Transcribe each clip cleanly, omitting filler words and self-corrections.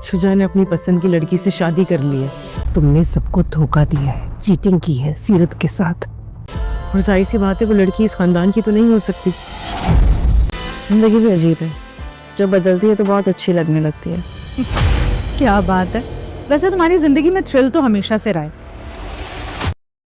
शुजा ने अपनी पसंद की लड़की से शादी कर ली है। तुमने सबको धोखा दिया है, चीटिंग की है सीरत के साथ। और जाहिर सी बात है वो लड़की इस खानदान की तो नहीं हो सकती। जिंदगी भी अजीब है, जब बदलती है तो बहुत अच्छी लगने लगती है। क्या बात है। वैसे तुम्हारी जिंदगी में थ्रिल तो हमेशा से रहा है।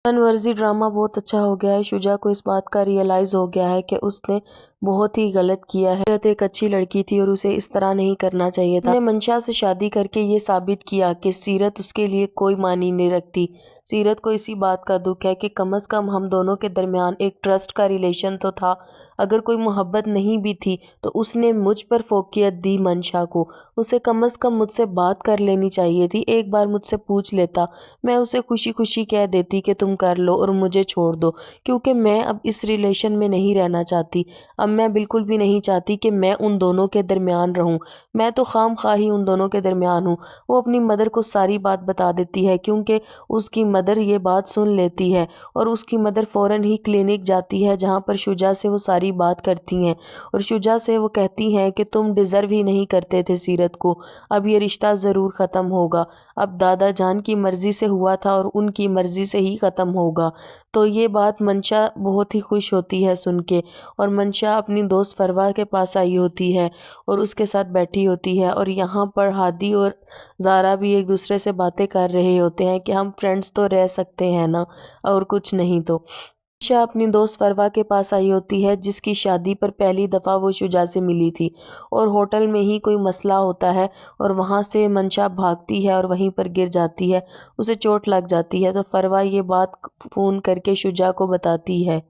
अनवर्जी ड्रामा बहुत अच्छा हो गया है। शुजा को इस बात का रियलाइज़ हो गया है कि उसने बहुत ही गलत किया है। सीरत एक अच्छी लड़की थी और उसे इस तरह नहीं करना चाहिए था। उसने मंशा से शादी करके ये साबित किया कि सीरत उसके लिए कोई मानी नहीं रखती। सीरत को इसी बात का दुख है कि कम से कम हम दोनों के दरमियान एक ट्रस्ट का रिलेशन तो था। अगर कोई मोहब्बत नहीं भी थी तो उसने मुझ पर फोकियत दी मंशा को। उसे कम से कम मुझसे बात कर लेनी चाहिए थी। एक बार मुझसे पूछ लेता, मैं उसे खुशी खुशी कह देती कि तुम कर लो और मुझे छोड़ दो, क्योंकि मैं अब इस रिलेशन में नहीं रहना चाहती। अब मैं बिल्कुल भी नहीं चाहती कि मैं उन दोनों के दरमियान रहूं। मैं तो खामख्वाही उन दोनों के दरमियान हूं। वो अपनी मदर को सारी बात बता देती है, क्योंकि उसकी मदर ये बात सुन लेती है और उसकी मदर फ़ौरन ही क्लिनिक जाती है जहां पर शुजा से वो सारी बात करती हैं और शुजा से वो कहती हैं कि तुम डिज़र्व ही नहीं करते थे सीरत को, अब ये रिश्ता ज़रूर ख़त्म होगा। अब दादा जान की मर्ज़ी से हुआ था और उनकी मर्ज़ी से ही ख़त्म होगा। तो ये बात मंशा बहुत ही खुश होती है सुन के, और मंशा अपनी दोस्त फरवा के पास आई होती है और उसके साथ बैठी होती है। और यहाँ पर हादी और ज़ारा भी एक दूसरे से बातें कर रहे होते हैं कि हम फ्रेंड्स तो रह सकते हैं ना, और कुछ नहीं। तो मंशा अपनी दोस्त फरवा के पास आई होती है जिसकी शादी पर पहली दफ़ा वो शुजा से मिली थी, और होटल में ही कोई मसला होता है और वहाँ से मंशा भागती है और वहीं पर गिर जाती है, उसे चोट लग जाती है। तो फरवा ये बात फ़ोन करके शुजा को बताती है।